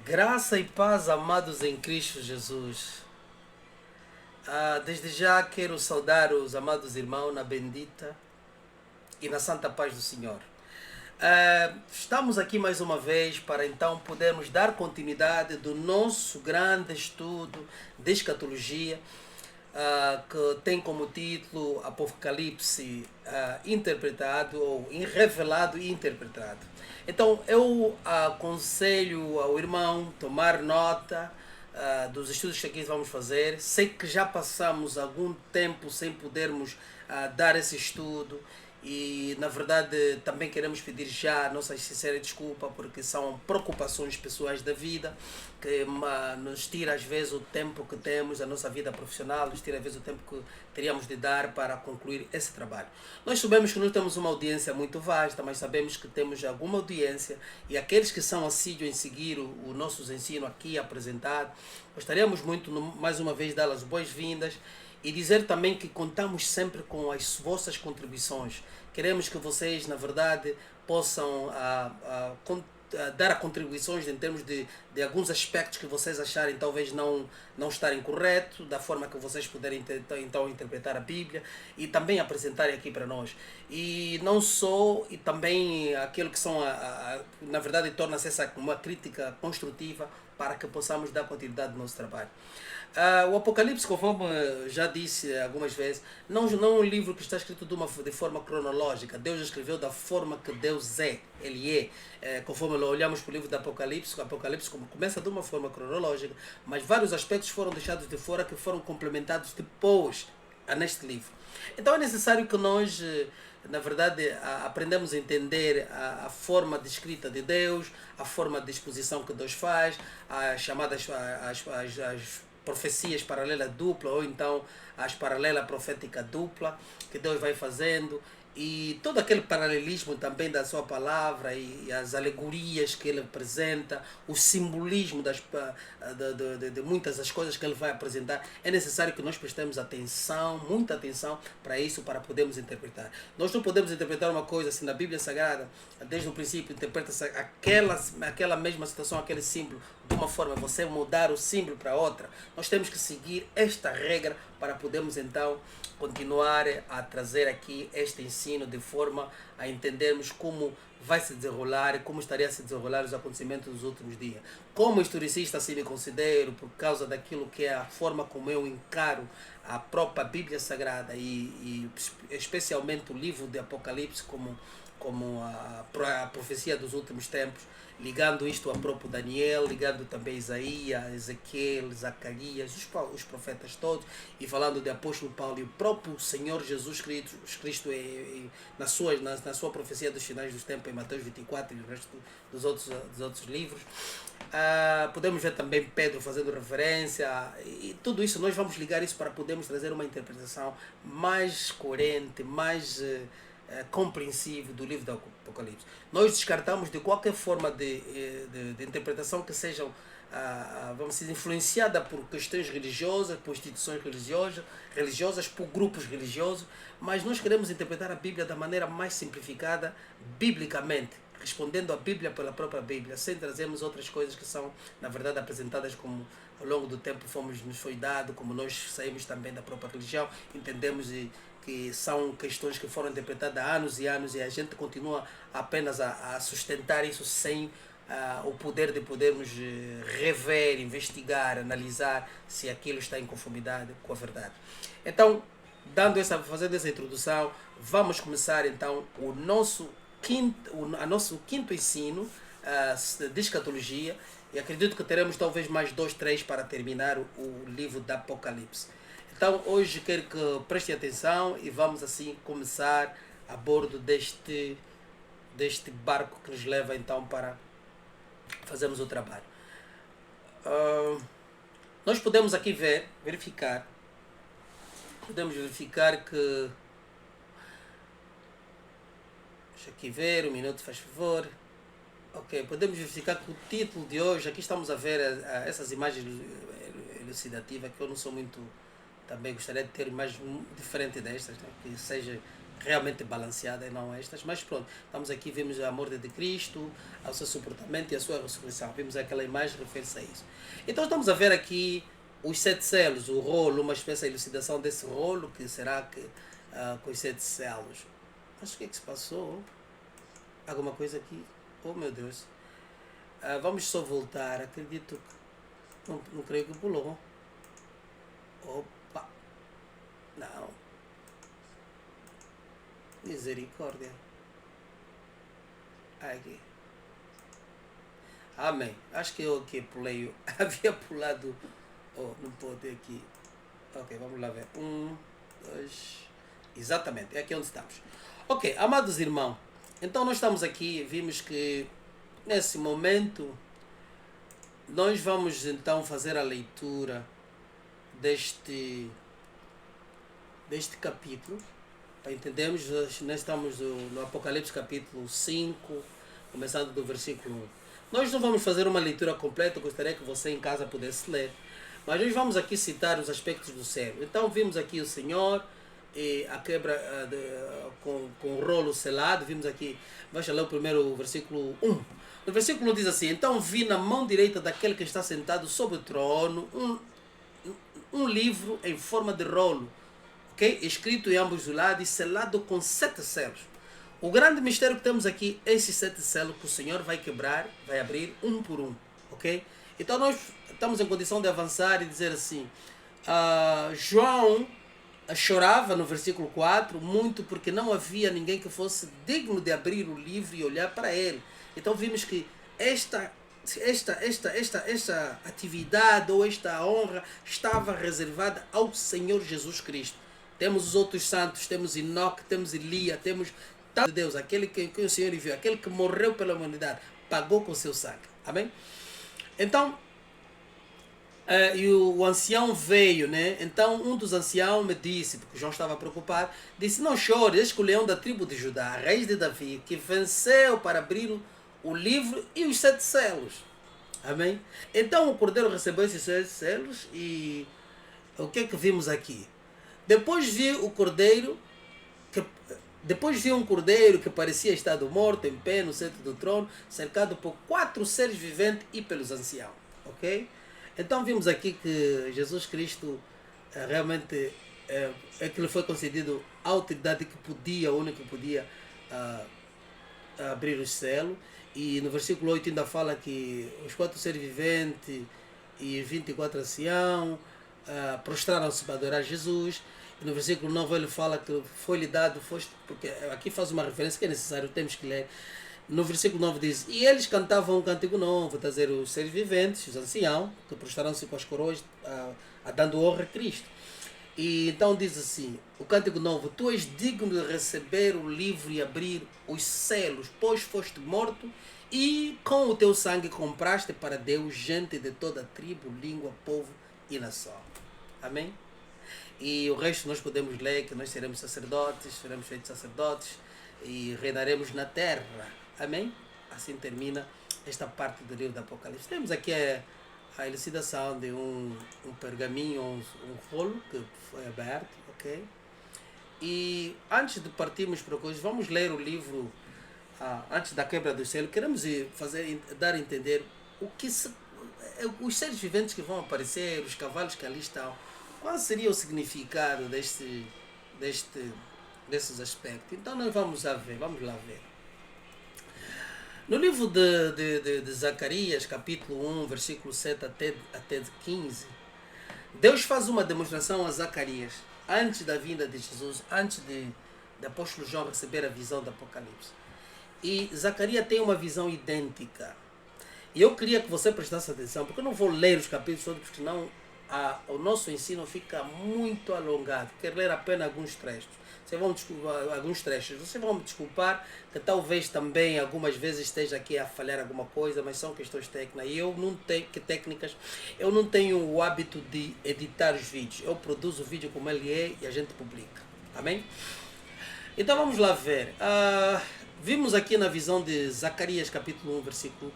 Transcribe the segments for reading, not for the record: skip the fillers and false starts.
Graça e paz, amados em Cristo Jesus. Desde já quero saudar os amados irmãos na bendita e na santa paz do Senhor. Estamos aqui mais uma vez para então podermos dar continuidade do nosso grande estudo de escatologia, que tem como título Apocalipse interpretado ou revelado e interpretado. Então eu aconselho ao irmão tomar nota dos estudos que aqui vamos fazer. Sei que já passamos algum tempo sem podermos dar esse estudo e na verdade também queremos pedir já a nossa sincera desculpa porque são preocupações pessoais da vida que nos tira às vezes o tempo que temos, a nossa vida profissional, nos tira às vezes o tempo que teríamos de dar para concluir esse trabalho. Nós sabemos que nós temos uma audiência muito vasta, mas sabemos que temos alguma audiência e aqueles que são assíduos em seguir o nossos ensinos aqui apresentado, gostaríamos muito mais uma vez dar as boas-vindas e dizer também que contamos sempre com as vossas contribuições. Queremos que vocês, na verdade, possam dar contribuições em termos de alguns aspectos que vocês acharem talvez não estarem corretos, da forma que vocês puderem então interpretar a Bíblia e também apresentarem aqui para nós. E não só, e também aquilo que são, na verdade, torna-se essa uma crítica construtiva para que possamos dar continuidade ao nosso trabalho. O Apocalipse, conforme já disse algumas vezes, não é um livro que está escrito de forma cronológica. Deus escreveu da forma que Deus é. Ele é. Conforme olhamos para o livro do Apocalipse, o Apocalipse começa de uma forma cronológica, mas vários aspectos foram deixados de fora que foram complementados depois neste livro. Então é necessário que nós, na verdade, aprendamos a entender a forma de escrita de Deus, a forma de exposição que Deus faz, as chamadas as profecias paralela dupla ou então as paralela profética dupla que Deus vai fazendo e todo aquele paralelismo também da sua palavra e as alegorias que ele apresenta, o simbolismo de muitas das coisas que ele vai apresentar. É necessário que nós prestemos atenção, muita atenção para isso, para podermos interpretar. Nós não podemos interpretar uma coisa assim na Bíblia Sagrada, desde o princípio interpreta-se aquela mesma situação, aquele símbolo, de uma forma, você mudar o símbolo para outra. Nós temos que seguir esta regra para podermos então continuar a trazer aqui este ensino de forma a entendermos como vai se desenrolar e como estaria a se desenrolar os acontecimentos dos últimos dias. Como historicista assim me considero, por causa daquilo que é a forma como eu encaro a própria Bíblia Sagrada e especialmente o livro de Apocalipse como a profecia dos últimos tempos, ligando isto ao próprio Daniel, ligando também Isaías, Ezequiel, Zacarias, os profetas todos, e falando de apóstolo Paulo e o próprio Senhor Jesus Cristo na sua profecia dos finais dos tempos, em Mateus 24 e o resto dos outros livros. Podemos ver também Pedro fazendo referência, e tudo isso nós vamos ligar isso para podermos trazer uma interpretação mais coerente, mais compreensível do livro do Apocalipse. Nós descartamos de qualquer forma de interpretação que sejam vamos dizer, influenciada por questões religiosas, por instituições religiosas, por grupos religiosos, mas nós queremos interpretar a Bíblia da maneira mais simplificada, biblicamente, respondendo à Bíblia pela própria Bíblia, sem trazermos outras coisas que são, na verdade, apresentadas como ao longo do tempo nos foi dado, como nós saímos também da própria religião, entendemos que são questões que foram interpretadas há anos e anos e a gente continua apenas a sustentar isso sem o poder de podermos rever, investigar, analisar se aquilo está em conformidade com a verdade. Então, fazendo essa introdução, vamos começar então o nosso quinto ensino de escatologia e acredito que teremos talvez mais 2, 3 para terminar o livro do Apocalipse. Então hoje quero que prestem atenção e vamos assim começar a bordo deste barco que nos leva então para fazermos o trabalho. Nós podemos aqui verificar que... Deixa aqui ver, um minuto faz favor. Ok, podemos verificar que o título de hoje, aqui estamos a ver essas imagens elucidativas que eu não sou muito... Também gostaria de ter mais diferente destas, né? Que seja realmente balanceadas e não estas, mas pronto, estamos aqui, vimos a morte de Cristo, o seu suportamento e a sua ressurreição, vimos aquela imagem refere-se a isso. Então estamos a ver aqui os 7 selos, o rolo, uma espécie de elucidação desse rolo, que será que com os 7 selos. Mas o que é que se passou? Alguma coisa aqui? Oh meu Deus. Vamos só voltar, acredito que não creio que pulou. Opa, não. Misericórdia. Aqui. Amém. Acho que eu aqui pulei. Havia pulado. Oh, não pode aqui. Ok, vamos lá ver. 1, 2. Exatamente, é aqui onde estamos. Ok, amados irmãos. Então nós estamos aqui, vimos que nesse momento nós vamos então fazer a leitura deste capítulo. Para entendermos, nós estamos no Apocalipse capítulo 5, começando do versículo 1. Nós não vamos fazer uma leitura completa, eu gostaria que você em casa pudesse ler. Mas nós vamos aqui citar os aspectos do céu. Então vimos aqui o Senhor, e a quebra com o rolo selado. Vimos aqui, vamos ler o primeiro versículo 1. No versículo 1 diz assim: então vi na mão direita daquele que está sentado sobre o trono um livro em forma de rolo, okay? Escrito em ambos os lados e selado com 7 selos. O grande mistério que temos aqui é esses 7 selos que o Senhor vai quebrar, vai abrir um por um, ok? Então nós estamos em condição de avançar e dizer assim, João chorava no versículo 4 muito porque não havia ninguém que fosse digno de abrir o livro e olhar para ele. Então vimos que esta atividade ou esta honra estava reservada ao Senhor Jesus Cristo. Temos os outros santos, temos Enoque, temos Elia, temos tanto de Deus, aquele que o Senhor enviou, aquele que morreu pela humanidade, pagou com seu sangue. Amém? Então, e o ancião veio, né? Então um dos anciãos me disse, porque João estava preocupado, disse: não chore, eis que o leão da tribo de Judá, a raiz de Davi, que venceu para abrir o livro e os 7 selos. Amém? Então o cordeiro recebeu esses 7 selos e o que é que vimos aqui? Depois vi um cordeiro que parecia estar morto, em pé, no centro do trono, cercado por 4 seres viventes e pelos anciãos. Ok? Então vimos aqui que Jesus Cristo realmente é que lhe foi concedido a autoridade que podia, a única que podia abrir o céu. E no versículo 8 ainda fala que os 4 seres viventes e 24 anciãos prostraram-se para adorar Jesus. E no versículo 9 ele fala que foi-lhe dado, porque aqui faz uma referência que é necessário, temos que ler. No versículo 9 diz: e eles cantavam um cântico novo, trazer os seres viventes, os anciãos, que prostraram-se com as coroas, dando honra a Cristo. E então diz assim, o cântico novo: tu és digno de receber o livro e abrir os selos, pois foste morto, e com o teu sangue compraste para Deus gente de toda tribo, língua, povo e nação. Amém? E o resto nós podemos ler que nós seremos sacerdotes, seremos feitos sacerdotes e reinaremos na terra. Amém? Assim termina esta parte do livro do Apocalipse. Temos aqui a elucidação de um pergaminho, um rolo que foi aberto, ok? E antes de partirmos para coisas, vamos ler o livro antes da quebra do selo. Queremos dar a entender os seres viventes que vão aparecer, os cavalos que ali estão. Qual seria o significado desses aspectos? Então nós vamos lá ver. No livro de Zacarias, capítulo 1, versículo 7 até 15, Deus faz uma demonstração a Zacarias, antes da vinda de Jesus, antes de apóstolo João receber a visão do Apocalipse. E Zacarias tem uma visão idêntica. E eu queria que você prestasse atenção, porque eu não vou ler os capítulos todos, porque senão o nosso ensino fica muito alongado. Quero ler apenas alguns trechos. Vocês vão me desculpar que talvez também algumas vezes esteja aqui a falhar alguma coisa, mas são questões técnicas. E eu não tenho o hábito de editar os vídeos. Eu produzo o vídeo como ele é e a gente publica. Amém? Então vamos lá ver. Vimos aqui na visão de Zacarias capítulo 1, versículo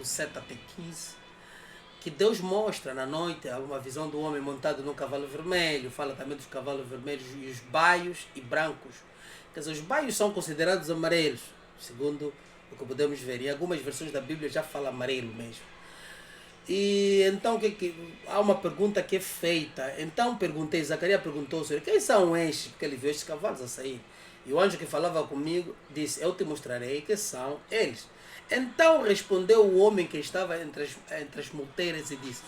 7 até 15, que Deus mostra na noite uma visão do homem montado num cavalo vermelho, fala também dos cavalos vermelhos e os baios e brancos. Quer dizer, os baios são considerados amarelos, segundo o que podemos ver. Em algumas versões da Bíblia já fala amarelo mesmo. E então há uma pergunta que é feita. Então Zacarias perguntou ao Senhor, quem são estes? Porque ele viu estes cavalos a sair. E o anjo que falava comigo disse, eu te mostrarei que são eles. Então respondeu o homem que estava entre as multeiras e disse,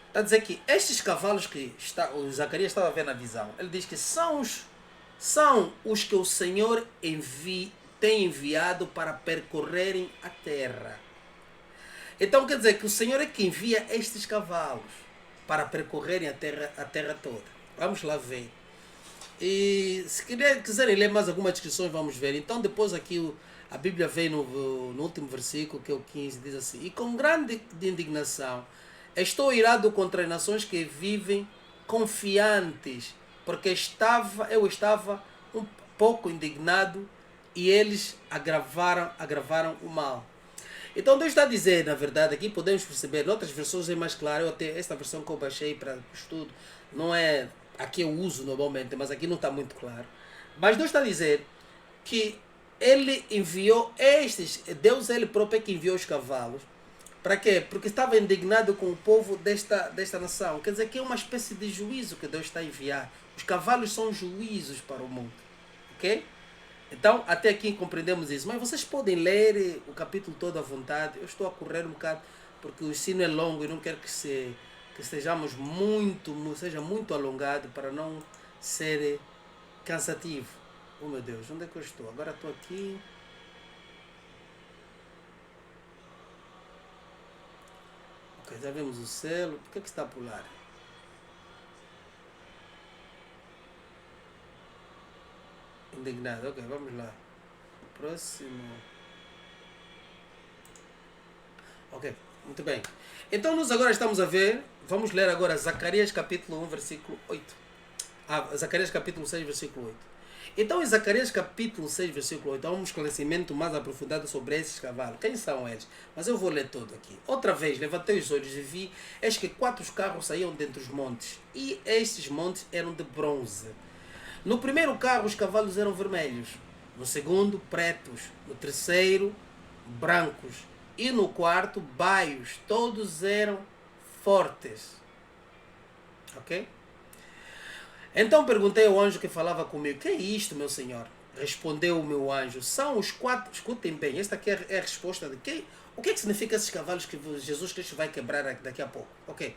está a dizer que estes cavalos que o Zacarias estava a ver na visão, ele diz que são os que o Senhor tem enviado para percorrerem a terra. Então quer dizer que o Senhor é que envia estes cavalos para percorrerem a terra toda. Vamos lá ver. E se quiserem ler mais algumas descrições, vamos ver. Então depois aqui a Bíblia vem no último versículo, que é o 15, diz assim, e com grande indignação estou irado contra as nações que vivem confiantes, porque eu estava um pouco indignado e eles agravaram o mal. Então Deus está a dizer, na verdade, aqui podemos perceber, em outras versões é mais claro, esta versão que eu baixei para o estudo, não é aqui eu uso normalmente, mas aqui não está muito claro. Mas Deus está a dizer que ele enviou Deus ele próprio é que enviou os cavalos. Para quê? Porque estava indignado com o povo desta nação. Quer dizer que é uma espécie de juízo que Deus está a enviar. Os cavalos são juízos para o mundo. Ok? Então, até aqui compreendemos isso. Mas vocês podem ler o capítulo todo à vontade. Eu estou a correr um bocado porque o ensino é longo e não quero que seja muito alongado para não ser cansativo. Oh meu Deus, onde é que eu estou? Agora estou aqui. Ok, já vemos o selo. Por que está a pular? Indignado, ok, vamos lá. Próximo. Ok, muito bem. Então nós agora estamos a ver, vamos ler agora Zacarias capítulo 1, versículo 8. Zacarias capítulo 6, versículo 8. Então em Zacarias capítulo 6, versículo 8, há um esclarecimento mais aprofundado sobre esses cavalos. Quem são eles? Mas eu vou ler todo aqui. Outra vez, levantei os olhos e vi, eis que 4 carros saíam dentre os montes, e estes montes eram de bronze. No primeiro carro os cavalos eram vermelhos, no segundo pretos, no terceiro brancos e no quarto baios, todos eram fortes. Ok? Então perguntei ao anjo que falava comigo, que é isto, meu senhor? Respondeu o meu anjo, são os 4, escutem bem, esta aqui é a resposta de quem. O que significa esses cavalos que Jesus Cristo vai quebrar daqui a pouco? Ok.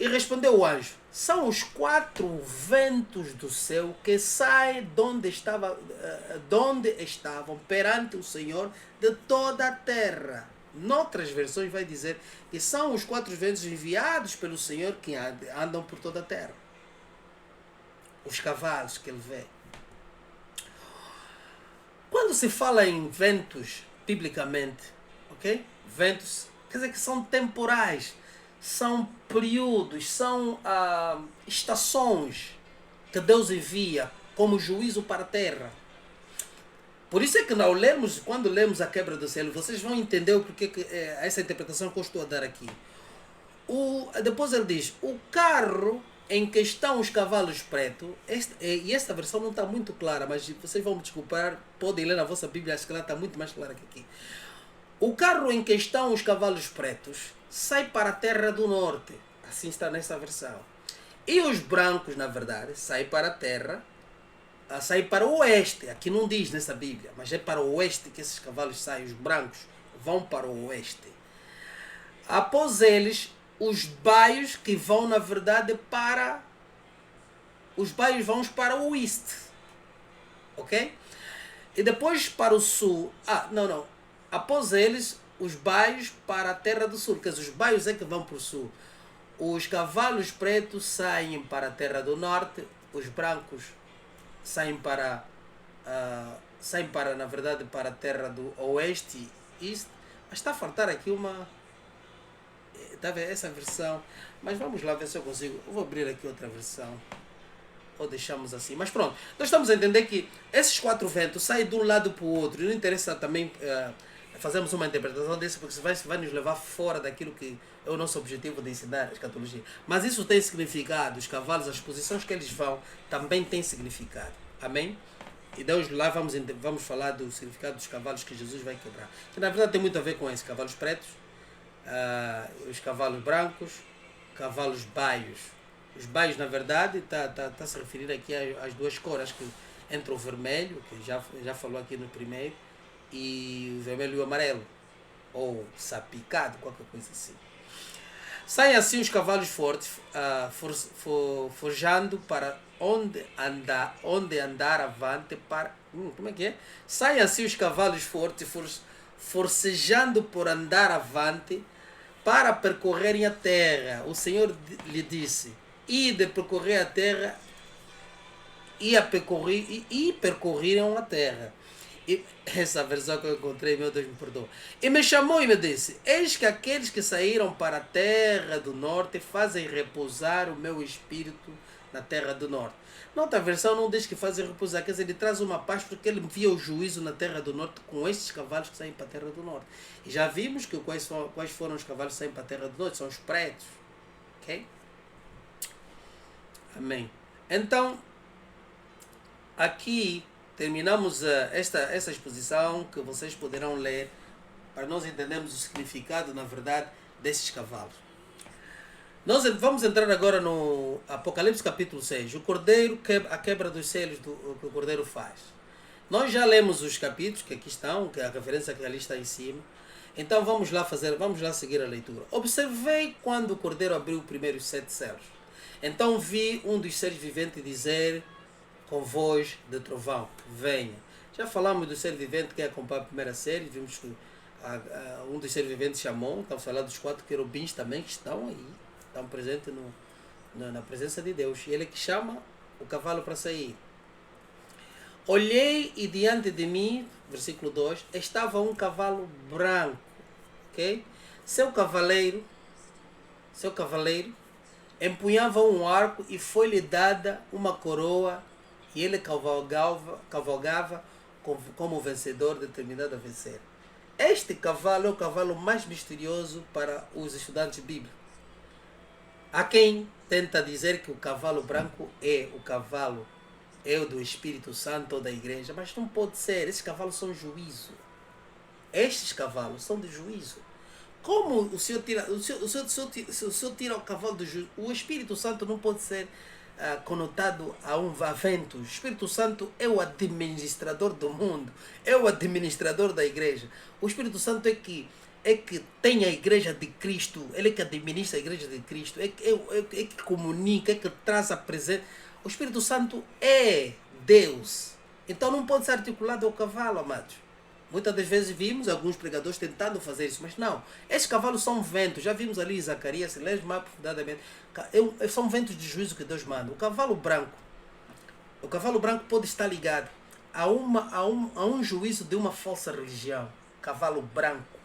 E respondeu o anjo, são os 4 ventos do céu que saem de onde estavam perante o Senhor de toda a terra. Noutras versões vai dizer que são os 4 ventos enviados pelo Senhor que andam por toda a terra. Os cavalos que ele vê. Quando se fala em ventos, biblicamente, ok? Ventos, quer dizer que são temporais. São períodos, são estações que Deus envia como juízo para a terra. Por isso é que quando lemos a quebra do selo, vocês vão entender o porquê essa interpretação que eu estou a dar aqui. Depois ele diz, o carro em que estão os cavalos pretos, e esta versão não está muito clara, mas vocês vão me desculpar, podem ler na vossa Bíblia, acho que ela está muito mais clara que aqui. O carro em que estão os cavalos pretos sai para a terra do norte. Assim está nessa versão. E os brancos, na verdade, saem para a terra, saem para o oeste. Aqui não diz nessa Bíblia, mas é para o oeste que esses cavalos saem. Os brancos vão para o oeste. Após eles, os baios que vão, na verdade, os baios vão para o oeste. Ok? E depois para o sul. Após eles, os baios para a terra do sul. Quer dizer, os baios é que vão para o sul. Os cavalos pretos saem para a terra do norte. Os brancos saem para, na verdade, para a terra do oeste. Mas está a faltar aqui uma... Está a ver essa versão? Mas vamos lá ver se eu consigo. Eu vou abrir aqui outra versão. Ou deixamos assim. Mas pronto. Nós estamos a entender que esses 4 ventos saem de um lado para o outro. E não interessa também... fazemos uma interpretação disso porque vai nos levar fora daquilo que é o nosso objetivo de ensinar a escatologia. Mas isso tem significado, os cavalos, as posições que eles vão, também tem significado. Amém? E Deus lá vamos falar do significado dos cavalos que Jesus vai quebrar. Que na verdade tem muito a ver com esses cavalos pretos, os cavalos brancos, cavalos baios. Os baios, na verdade, está se referindo aqui às duas cores, que entre o vermelho, que já falou aqui no primeiro, e o vermelho e o amarelo, ou sapicado, qualquer coisa assim. Saem assim os cavalos fortes, forjando para onde andar avante para... como é que é? Saem assim os cavalos fortes, forcejando por andar avante para percorrerem a terra. O Senhor lhe disse, ide percorrer a terra, e percorreram a terra. E essa versão que eu encontrei, meu Deus me perdoa. E me chamou e me disse, eis que aqueles que saíram para a terra do norte fazem repousar o meu espírito na terra do norte. Noutra versão não diz que fazem repousar, quer dizer, ele traz uma paz porque ele envia o juízo na terra do norte com estes cavalos que saem para a terra do norte. E já vimos que quais foram os cavalos que saem para a terra do norte, são os pretos. Ok? Amém. Então, aqui terminamos essa exposição que vocês poderão ler para nós entendermos o significado, na verdade, desses cavalos. Nós vamos entrar agora no Apocalipse capítulo 6. O Cordeiro, a quebra dos selos que o Cordeiro faz. Nós já lemos os capítulos que aqui estão, que a referência que ali está em cima. Então vamos lá seguir a leitura. Observei quando o Cordeiro abriu os primeiros 7 selos. Então vi um dos seres viventes dizer com voz de trovão, venha. Já falamos do ser vivente que acompanha a primeira série, vimos que um dos seres viventes chamou, estamos falando dos 4 querubins também que estão aí, estão presentes na presença de Deus. E ele que chama o cavalo para sair. Olhei e diante de mim, versículo 2, estava um cavalo branco, ok? Seu cavaleiro empunhava um arco e foi-lhe dada uma coroa e ele cavalgava como vencedor determinado a vencer. Este cavalo é o cavalo mais misterioso para os estudantes bíblicos. Há quem tenta dizer que o cavalo branco é o do Espírito Santo ou da igreja, mas não pode ser. Esses cavalos são juízo. Estes cavalos são de juízo. Como o Senhor tira o cavalo do juízo? O Espírito Santo não pode ser conotado a vento. O Espírito Santo é o administrador do mundo, é o administrador da igreja. O Espírito Santo é que tem a igreja de Cristo, ele é que administra a igreja de Cristo, é que comunica, é que traz a presença. O Espírito Santo é Deus. Então não pode ser articulado ao cavalo, amados. Muitas das vezes vimos alguns pregadores tentando fazer isso, mas não. Esses cavalos são ventos. Já vimos ali em Zacarias, se lês mais aprofundadamente. São ventos de juízo que Deus manda. O cavalo branco pode estar ligado a um juízo de uma falsa religião. Cavalo branco.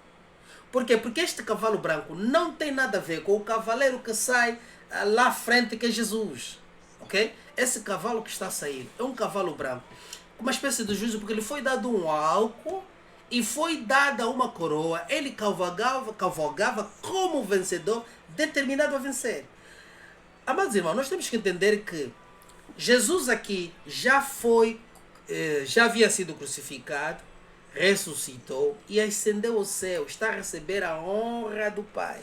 Por quê? Porque este cavalo branco não tem nada a ver com o cavaleiro que sai lá à frente, que é Jesus. Ok? Esse cavalo que está a sair é um cavalo branco. Uma espécie de juízo, porque ele foi dado um álcool e foi dada uma coroa. Ele cavalgava como vencedor, determinado a vencer. Amados irmãos, nós temos que entender que Jesus aqui já havia sido crucificado, ressuscitou e ascendeu ao céu, está a receber a honra do Pai.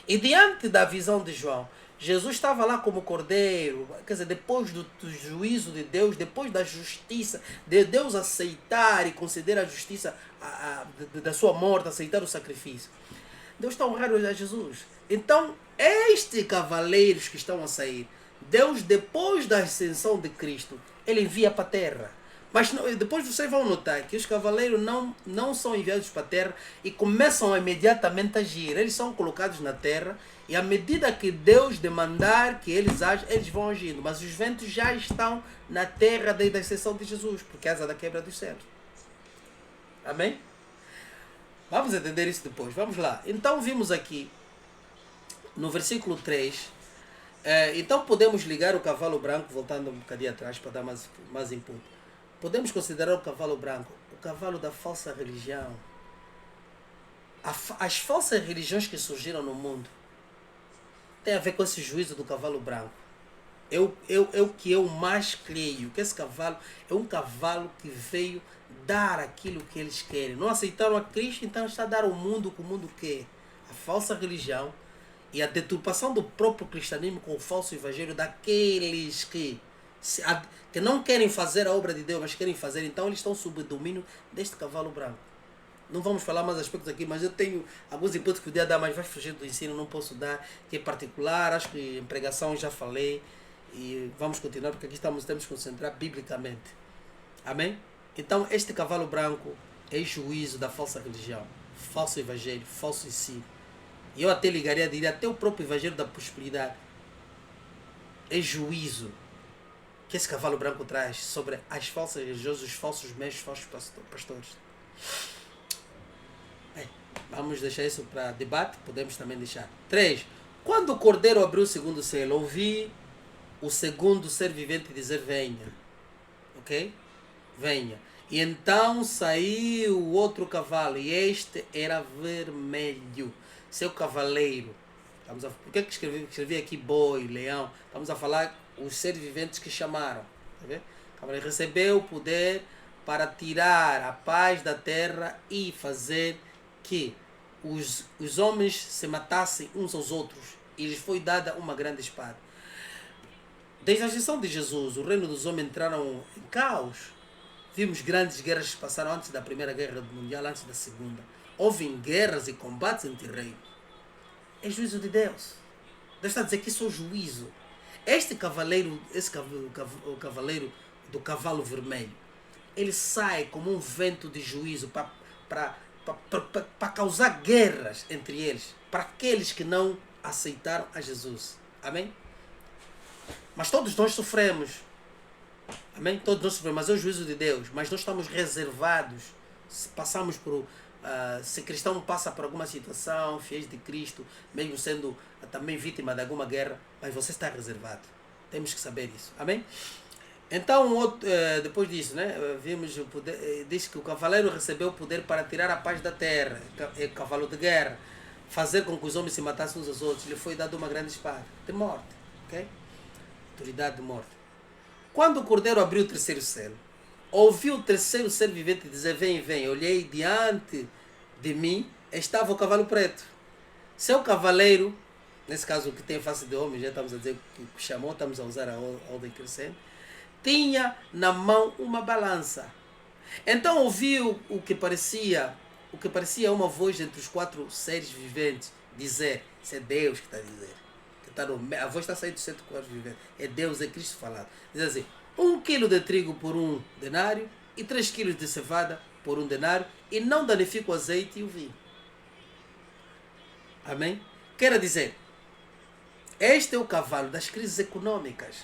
E diante da visão de João, Jesus estava lá como cordeiro, quer dizer, depois do juízo de Deus, depois da justiça, de Deus aceitar e conceder a justiça da sua morte, aceitar o sacrifício. Deus está honrando a Jesus. Então, estes cavaleiros que estão a sair, Deus, depois da ascensão de Cristo, ele envia para a terra. Mas depois vocês vão notar que os cavaleiros não são enviados para a terra e começam imediatamente a agir. Eles são colocados na terra e à medida que Deus demandar que eles agem, eles vão agindo. Mas os ventos já estão na terra desde a ascensão de Jesus, por causa da quebra dos céus. Amém? Vamos entender isso depois. Vamos lá. Então vimos aqui no versículo 3. Então podemos ligar o cavalo branco, voltando um bocadinho atrás para dar mais input. Podemos considerar o cavalo branco. O cavalo da falsa religião. As falsas religiões que surgiram no mundo tem a ver com esse juízo do cavalo branco. O que eu mais creio, que esse cavalo é um cavalo que veio dar aquilo que eles querem. Não aceitaram a Cristo, então está a dar ao mundo o que o mundo quer. A falsa religião e a deturpação do próprio cristianismo com o falso evangelho daqueles que não querem fazer a obra de Deus, mas querem fazer. Então eles estão sob o domínio deste cavalo branco. Não vamos falar mais aspectos aqui, mas eu tenho alguns inputs que podia dar, mas vai fugir do ensino, não posso dar, que é particular, acho que em pregação já falei, e vamos continuar, porque aqui temos que concentrar biblicamente. Amém? Então, este cavalo branco é juízo da falsa religião, falso evangelho, falso ensino. E eu até ligaria, diria, até o próprio evangelho da prosperidade. É juízo que esse cavalo branco traz sobre as falsas religiosas, os falsos mestres, os falsos pastores. Vamos deixar isso para debate, podemos também deixar. 3. Quando o cordeiro abriu o segundo selo, ouvi o segundo ser vivente dizer: venha. Ok? Venha. E então saiu o outro cavalo, e este era vermelho. Seu cavaleiro. Por que escrevi aqui boi, leão? Estamos a falar os seres viventes que chamaram. Tá vendo? O cavaleiro recebeu o poder para tirar a paz da terra e fazer que os homens se matassem uns aos outros, e lhes foi dada uma grande espada. Desde a ascensão de Jesus, o reino dos homens entraram em caos. Vimos grandes guerras que passaram antes da Primeira Guerra Mundial, antes da Segunda. Houve guerras e combates entre reinos. É juízo de Deus. Deus está a dizer que isso é o juízo. Este cavaleiro, o cavaleiro do cavalo vermelho, ele sai como um vento de juízo para causar guerras entre eles, para aqueles que não aceitaram a Jesus. Amém? Mas todos nós sofremos. Amém? Todos nós sofremos, mas é o juízo de Deus. Mas nós estamos reservados. Se passamos por... se cristão passa por alguma situação, fiéis de Cristo, mesmo sendo também vítima de alguma guerra, mas você está reservado. Temos que saber isso. Amém? Então, depois disso, né, vimos o poder, diz que o cavaleiro recebeu o poder para tirar a paz da terra, é cavalo de guerra, fazer com que os homens se matassem uns aos outros. Lhe foi dado uma grande espada de morte, ok? Autoridade de morte. Quando o cordeiro abriu o terceiro selo, ouvi o terceiro ser vivente dizer: vem, vem. Olhei, diante de mim estava o cavalo preto. Seu cavaleiro, nesse caso que tem face de homem, já estamos a dizer que chamou, estamos a usar a ordem crescente, tinha na mão uma balança. Então ouvi o que parecia uma voz entre os quatro seres viventes dizer: isso é Deus que está a dizer. A voz está saindo dos sete quatro viventes. É Deus, é Cristo falado. Diz assim: 1 quilo de trigo por 1 denário e 3 quilos de cevada por 1 denário, e não danifica o azeite e o vinho. Amém? Quer dizer, este é o cavalo das crises econômicas.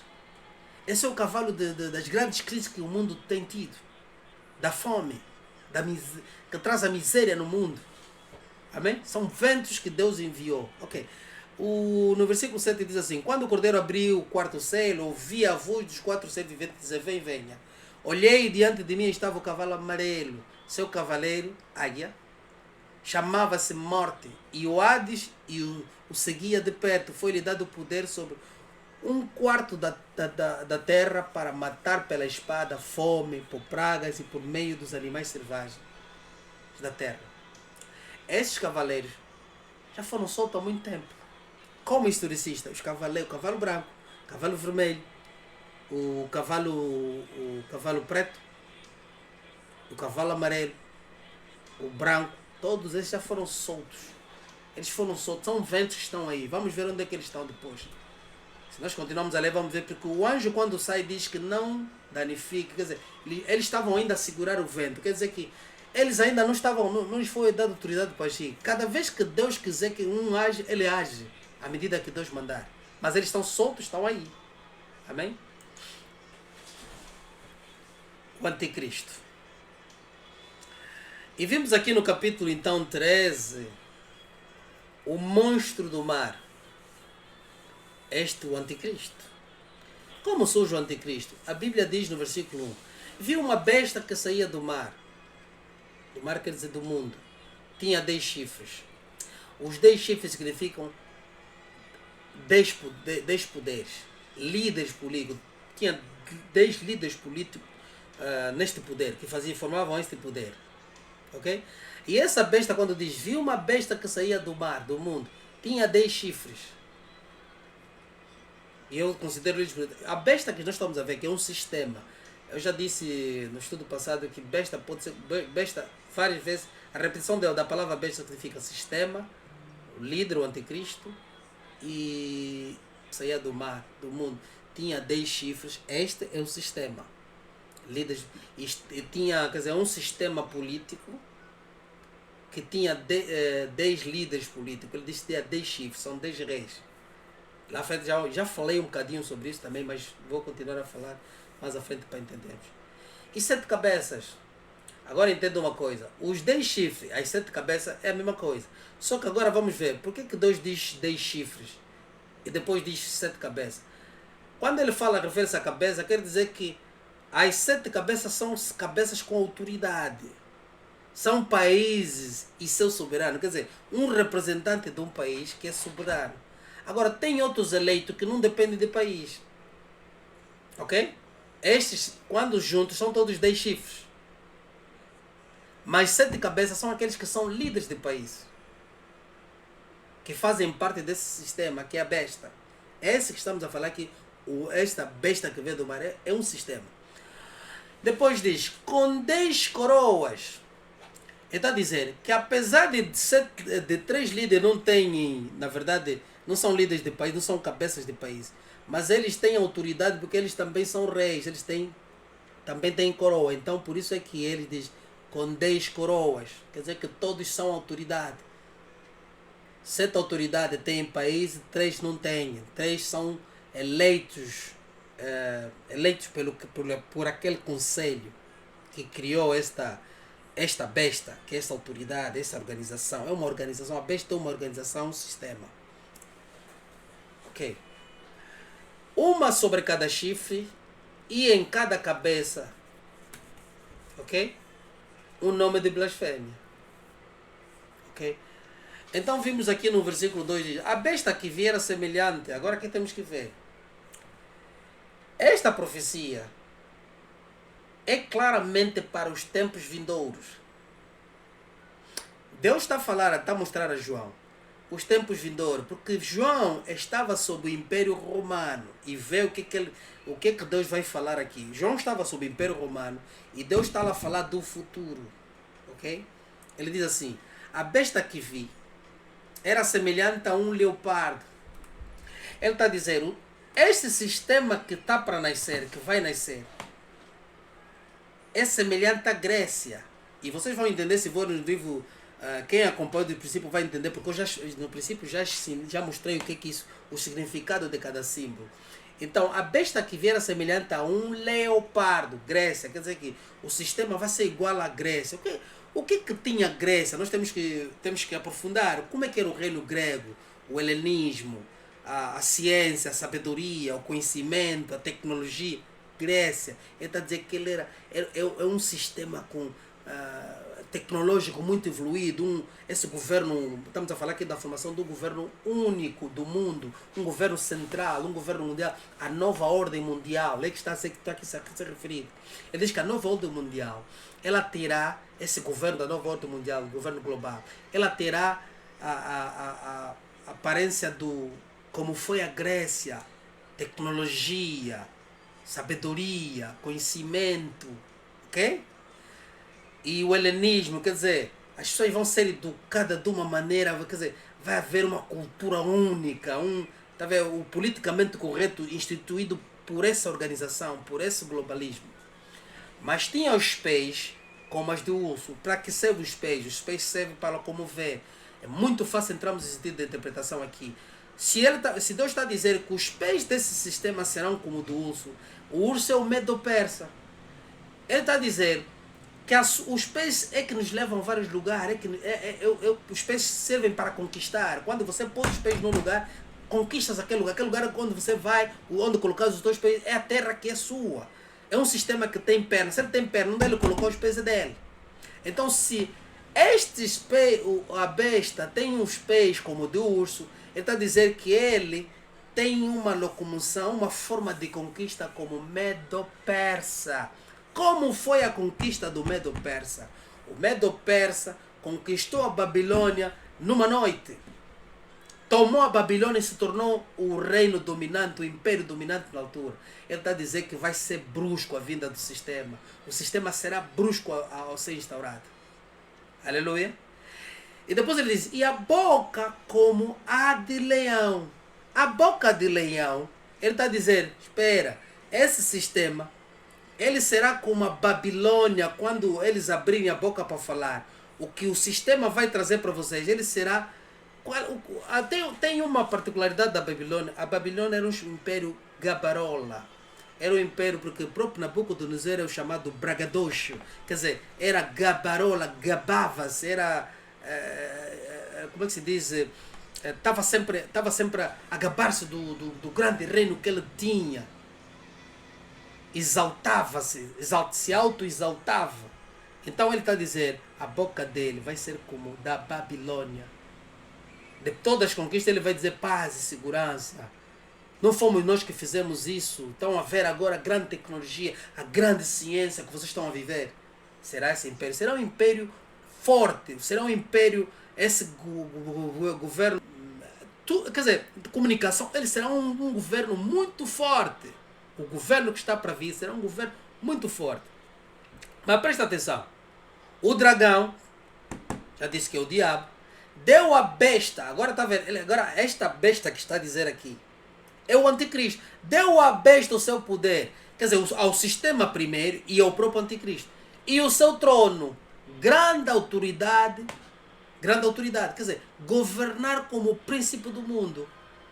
Esse é o cavalo das grandes crises que o mundo tem tido. Da fome, que traz a miséria no mundo. Amém? São ventos que Deus enviou. Ok. No versículo 7 diz assim: quando o cordeiro abriu o quarto selo, ouvi a voz dos quatro seres viventes dizer: vem, venha. Olhei e diante de mim estava o cavalo amarelo. Seu cavaleiro, águia, chamava-se Morte. E o Hades o seguia de perto. Foi-lhe dado poder sobre 1/4 da terra para matar pela espada, fome, por pragas e por meio dos animais selvagens da terra. Esses cavaleiros já foram soltos há muito tempo. Como historicista, o cavalo branco, o cavalo vermelho, o cavalo preto, o cavalo amarelo, o branco, todos esses já foram soltos. Eles foram soltos, são ventos que estão aí. Vamos ver onde é que eles estão depois. Se nós continuarmos a ler, vamos ver, porque o anjo, quando sai, diz que não danifica. Quer dizer, eles estavam ainda a segurar o vento. Quer dizer que eles ainda não estavam, não lhes foi dada autoridade para agir. Cada vez que Deus quiser que um age, ele age, à medida que Deus mandar. Mas eles estão soltos, estão aí. Amém? O anticristo. E vimos aqui no capítulo, então, 13, o monstro do mar. O anticristo. Como surge o anticristo? A Bíblia diz no versículo 1: viu uma besta que saía do mar. do mar quer dizer do mundo, tinha 10 chifres. Os 10 chifres significam 10 poderes, líderes políticos. Tinha 10 líderes políticos neste poder, que formavam este poder. Ok? E essa besta, quando diz, viu uma besta que saía do mar, do mundo, tinha 10 chifres. E eu considero isso. A besta que nós estamos a ver, que é um sistema. Eu já disse no estudo passado que besta pode ser. Besta, várias vezes, a repetição da palavra besta significa sistema, o líder, o anticristo, e saía do mar, do mundo. Tinha 10 chifres. Este é o sistema. Líderes. E tinha, quer dizer, um sistema político que tinha 10 líderes políticos. Ele disse que tinha 10 chifres, são 10 reis. Lá à frente já falei um bocadinho sobre isso também, mas vou continuar a falar mais à frente para entendermos. E 7 cabeças. Agora entenda uma coisa. Os 10 chifres, as 7 cabeças é a mesma coisa. Só que agora vamos ver. Por que Deus diz 10 chifres e depois diz 7 cabeças? Quando ele fala, refere-se à cabeça, quer dizer que as 7 cabeças são cabeças com autoridade. São países e seu soberano. Quer dizer, um representante de um país que é soberano. Agora, tem outros eleitos que não dependem de país. Ok? Estes, quando juntos, são todos 10 chifres. Mas 7 cabeças são aqueles que são líderes de país. Que fazem parte desse sistema, que é a besta. Esse que estamos a falar aqui, esta besta que veio do mar, é um sistema. Depois diz, com 10 coroas. Ele está a dizer que apesar de 3 líderes não têm, na verdade, não são líderes de país, não são cabeças de país. Mas eles têm autoridade porque eles também são reis. Eles também têm coroa. Então por isso é que ele diz com 10 coroas. Quer dizer que todos são autoridade. 7 autoridades têm país, 3 não têm. 3 são eleitos, eleitos por aquele conselho que criou esta besta, que é esta autoridade, essa organização. É uma organização, a besta é uma organização, um sistema. Ok. Uma sobre cada chifre e em cada cabeça, ok? Um nome de blasfêmia. Ok? Então vimos aqui no versículo 2, diz, a besta que viera semelhante, agora aqui temos que ver. Esta profecia é claramente para os tempos vindouros. Deus está a falar, está a mostrar a João os tempos vindouros, porque João estava sob o Império Romano e vê o que Deus vai falar aqui. João estava sob o Império Romano e Deus está a falar do futuro, ok? Ele diz assim, a besta que vi era semelhante a um leopardo. Ele está dizendo, este sistema que está para nascer, que vai nascer, é semelhante à Grécia. E vocês vão entender se for no livro. Quem acompanha do princípio vai entender, porque eu no princípio já mostrei o que é isso, o significado de cada símbolo. Então, a besta que vier é semelhante a um leopardo, Grécia, quer dizer que o sistema vai ser igual à Grécia. O que tinha a Grécia? Nós temos que aprofundar. Como é que era o reino grego, o helenismo, a ciência, a sabedoria, o conhecimento, a tecnologia? Grécia. Ele está a dizer que ele é um sistema com... tecnológico muito evoluído, esse governo, estamos a falar aqui da formação do governo único do mundo, um governo central, um governo mundial, a nova ordem mundial, é que está aqui a ser referido. Ele diz que a nova ordem mundial, ela terá, esse governo da nova ordem mundial, o governo global, ela terá a aparência como foi a Grécia, tecnologia, sabedoria, conhecimento, ok? E o helenismo, quer dizer, as pessoas vão ser educadas de uma maneira, quer dizer, vai haver uma cultura única, tá vendo? O politicamente correto instituído por essa organização, por esse globalismo. Mas tinha os pés, como as do urso. Para que servem os pés? Os pés servem para comover. É muito fácil entrarmos em sentido de interpretação aqui. Se Deus está a dizer que os pés desse sistema serão como o do urso, o urso é o medo persa. Ele está a dizer que os pés é que nos levam a vários lugares, os pés servem para conquistar. Quando você põe os pés num lugar, conquistas aquele lugar onde você vai, onde colocar os dois pés, é a terra que é sua. É um sistema que tem perna. Se ele tem perna, onde ele colocou os pés é dele. Então, se a besta tem uns pés como o do urso, ele está a dizer que ele tem uma locomoção, uma forma de conquista como Medo-Persa. Como foi a conquista do Medo-Persa? O Medo-Persa conquistou a Babilônia numa noite. Tomou a Babilônia e se tornou o reino dominante, o império dominante na altura. Ele está a dizer que vai ser brusco a vinda do sistema. O sistema será brusco ao ser instaurado. Aleluia. E depois ele diz, e a boca como a de leão. A boca de leão, ele está a dizer, espera, esse sistema, ele será como a Babilônia quando eles abrirem a boca para falar. O que o sistema vai trazer para vocês, ele será... Tem uma particularidade da Babilônia. A Babilônia era um império gabarola. Era um império porque o próprio Nabucodonosor era o chamado bragadocio. Quer dizer, era gabarola, gabava-se, era... como é que se diz? Estava sempre a gabar-se do grande reino que ele tinha. Exaltava-se, se auto-exaltava. Então ele está a dizer, a boca dele vai ser como da Babilônia. De todas as conquistas ele vai dizer paz e segurança. Não fomos nós que fizemos isso. Estão a ver agora a grande tecnologia, a grande ciência que vocês estão a viver. Será esse império? Será um império forte. Será um império, esse governo, quer dizer, de comunicação, ele será um governo muito forte. O governo que está para vir será um governo muito forte. Mas presta atenção. O dragão, já disse que é o diabo, deu a besta, agora está vendo, agora esta besta que está a dizer aqui, é o anticristo. Deu a besta o seu poder, quer dizer, ao sistema primeiro e ao próprio anticristo. E o seu trono, grande autoridade, quer dizer, governar como o príncipe do mundo.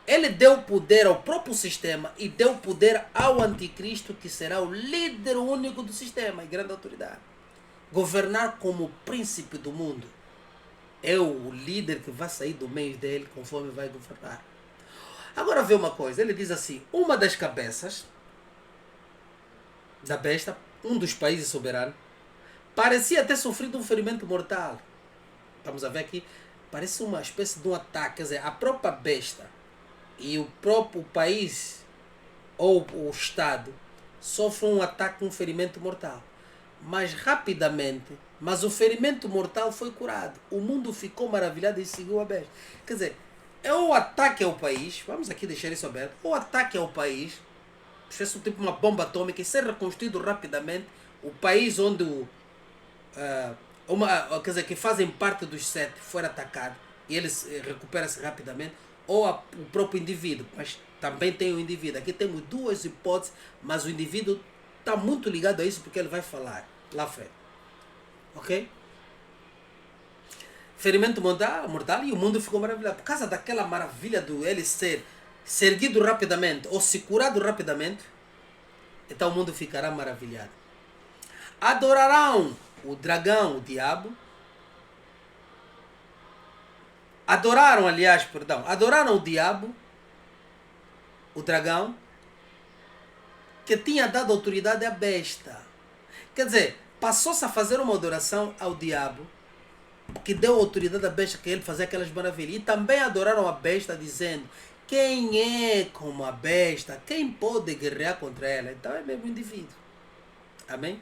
Ele deu poder ao próprio sistema e deu poder ao anticristo, que será o líder único do sistema e grande autoridade. Governar como o príncipe do mundo. É o líder que vai sair do meio dele conforme vai governar. Agora vê uma coisa, ele diz assim, uma das cabeças da besta, um dos países soberanos, parecia ter sofrido um ferimento mortal. Vamos a ver aqui, parece uma espécie de um ataque, quer dizer, a própria besta e o próprio país ou o Estado sofrem um ataque, um ferimento mortal. Mas rapidamente, o ferimento mortal foi curado. O mundo ficou maravilhado e seguiu a besta. Quer dizer, é o ataque ao país, vamos aqui deixar isso aberto, o ataque ao país, fez tipo uma bomba atômica e ser reconstruído rapidamente, o país onde quer dizer, que fazem parte dos 7 for atacado e eles recupera-se rapidamente, ou o próprio indivíduo, mas também tem o indivíduo. Aqui temos duas hipóteses, mas o indivíduo está muito ligado a isso porque ele vai falar lá à frente. Ok? Ferimento mortal e o mundo ficou maravilhado. Por causa daquela maravilha do ele ser erguido rapidamente ou se curado rapidamente, então o mundo ficará maravilhado. Adorarão o dragão, o diabo. Adoraram o diabo, o dragão, que tinha dado autoridade à besta. Quer dizer, passou-se a fazer uma adoração ao diabo, que deu autoridade à besta, que ele fazia aquelas maravilhas. E também adoraram a besta, dizendo, quem é como a besta? Quem pode guerrear contra ela? Então é mesmo indivíduo. Amém?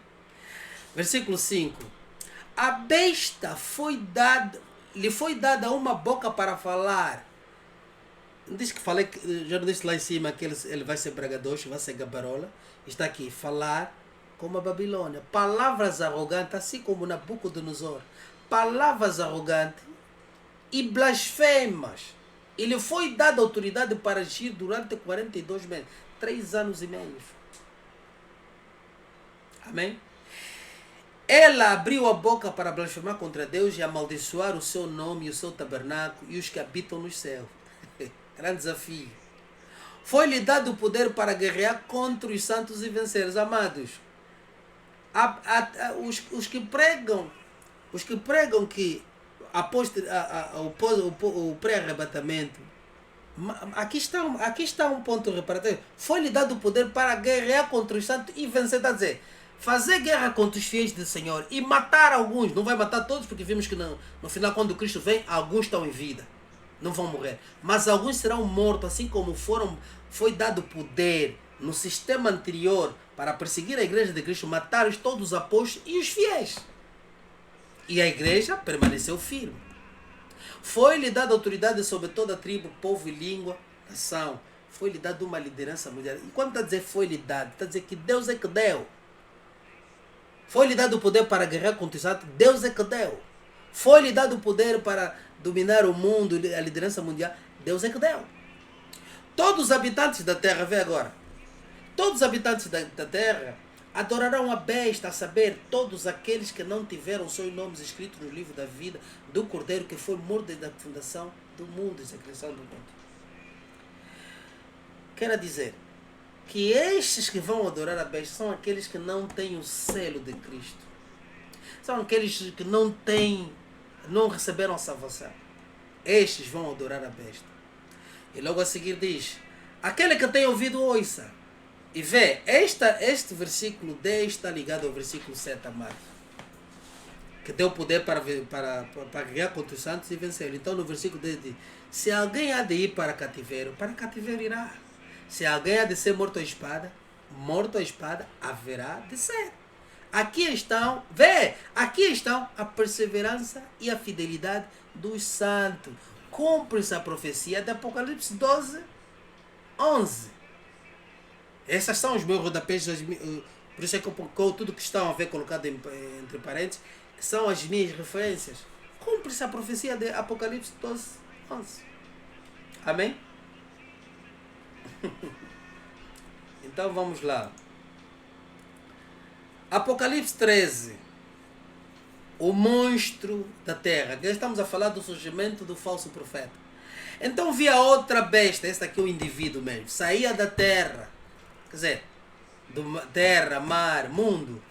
Versículo 5. A besta lhe foi dada uma boca para falar. Não disse que falei, já não disse lá em cima que ele vai ser bragadocio, vai ser gabarola. Está aqui, falar como a Babilônia. Palavras arrogantes, assim como Nabucodonosor. Palavras arrogantes e blasfemas. E lhe foi dada autoridade para agir durante 42 meses. 3 anos e meio. Amém? Ela abriu a boca para blasfemar contra Deus e amaldiçoar o seu nome e o seu tabernáculo e os que habitam nos céus. Grande desafio. Foi-lhe dado o poder para guerrear contra os santos e vencer. Amados, os que pregam que após o pré-arrebatamento, aqui está um ponto reparativo. Foi-lhe dado o poder para guerrear contra os santos e vencer. Está a dizer, fazer guerra contra os fiéis do Senhor e matar alguns. Não vai matar todos, porque vimos que no final, quando Cristo vem, alguns estão em vida. Não vão morrer. Mas alguns serão mortos, assim como foi dado poder no sistema anterior para perseguir a igreja de Cristo, matar todos os apóstolos e os fiéis. E a igreja permaneceu firme. Foi-lhe dada autoridade sobre toda a tribo, povo e língua, nação. Foi-lhe dada uma liderança mundial. E quando está a dizer foi-lhe dado, está a dizer que Deus é que deu. Foi-lhe dado o poder para guerrear contra os santos, Deus é que deu. Foi-lhe dado o poder para dominar o mundo, a liderança mundial, Deus é que deu. Todos os habitantes da terra, vê agora, todos os habitantes da terra adorarão a besta, a saber, todos aqueles que não tiveram seus nomes escritos no livro da vida do Cordeiro que foi morto desde a fundação do mundo, desde a criação do mundo. Quero dizer que estes que vão adorar a besta são aqueles que não têm o selo de Cristo. São aqueles que não receberam a salvação. Estes vão adorar a besta. E logo a seguir diz, aquele que tem ouvido, ouça. E vê, este versículo 10 está ligado ao versículo 7, amado. Que deu poder para guerrear contra os santos e vencer. Então no versículo 10 diz, se alguém há de ir para cativeiro irá. Se alguém há de ser morto à espada haverá de ser. Aqui estão a perseverança e a fidelidade dos santos. Cumpre-se a profecia de Apocalipse 12, 11. Essas são os meus rodapés, por isso é que tudo que estão a ver colocado entre parênteses, são as minhas referências. Cumpre-se a profecia de Apocalipse 12, 11. Amém? Então vamos lá. Apocalipse 13. O monstro da terra. Aqui estamos a falar do surgimento do falso profeta. Então via outra besta, esta aqui é o indivíduo mesmo, saía da terra, quer dizer, terra, mar, mundo,